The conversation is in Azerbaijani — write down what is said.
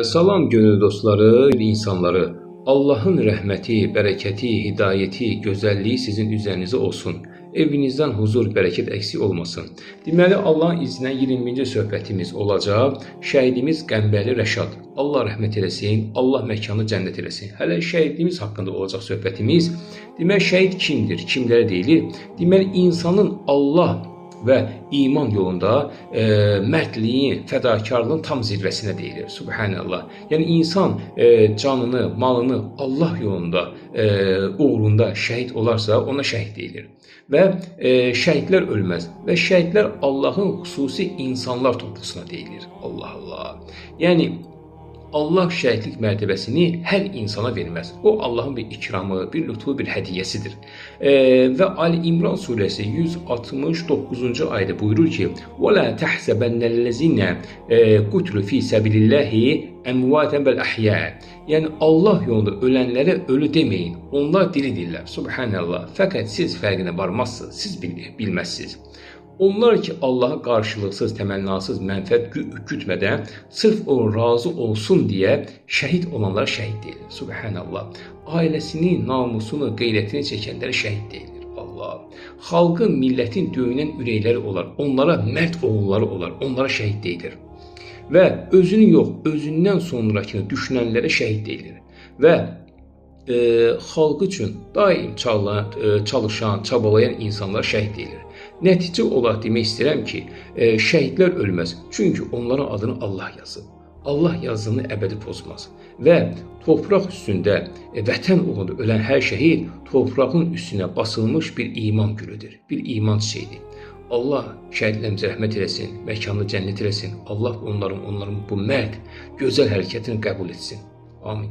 Salam gönül dostları, insanları. Allahın rəhməti, bərəkəti, hidayəti, gözəlliyi sizin üzərinizə olsun. Evinizdən huzur, bərəkət əksik olmasın. Deməli, Allahın izinə 20-ci söhbətimiz olacaq. Şəhidimiz Qəmbəli Rəşad. Allah rəhmət eləsin, Allah məkanı cənnət eləsin. Hələ şəhidimiz haqqında olacaq söhbətimiz. Deməli, şəhid kimdir, kimlərə deyilir? Deməli, insanın Allah və iman yolunda mərdliyin, fədakarlığın tam zirvəsinə deyilir. Subhanallah. Yəni insan canını, malını Allah yolunda, uğrunda şəhid olarsa ona şəhid deyilir. Və şəhidlər ölməz və şəhidlər Allahın xüsusi insanlar toplusuna deyilir. Allah Allah. Yəni Allah şəhidlik mərtəbəsini hər insana verməz. O Allahın bir ikramı, bir lütfu, bir hədiyyəsidir. Və Ali İmran surəsi 169-cu ayədə buyurur ki: "Və la tahsabannallazina qutlu fi sabilillahi amwatan bel ahya." Yəni Allah yolunda ölənlərə ölü deməyin. Onlar diridirlər. Subhanallah. Fəqət siz fərqinə varmazsınız. Siz bilməzsiniz. Onlar ki Allah'a qarşılıqsız, təmənnasız mənfəət gütmədən sırf o razı olsun deyə şəhid olanlara şəhid deyilir. Subhanallah. Ailəsinin namusunu, qeyrətini çəkənlərə şəhid deyilir. Allah. Xalqın, millətin döyünən ürəkləri olar. Onlara mərd oğulları olar. Onlara şəhid deyilir. Və özünü yox, özündən sonrakını düşünənlərə şəhid deyilir. Və xalq üçün daim çalışan, çabalayan insanlar şəhid deyilir. Nəticə olaraq demək istəyirəm ki, şəhidlər ölməz. Çünki onların adını Allah yazıb. Allah yazdığını əbədi pozmaz. Və torpaq üstündə vətən uğrunda ölən hər şəhid torpağın üstünə basılmış bir iman gülüdür. Bir iman çiçeğidir. Allah şəhidlərimizə rəhmət eləsin, məkanını cənnət eləsin. Allah onların bu mərd, gözəl hərəkətini qəbul etsin. Amin.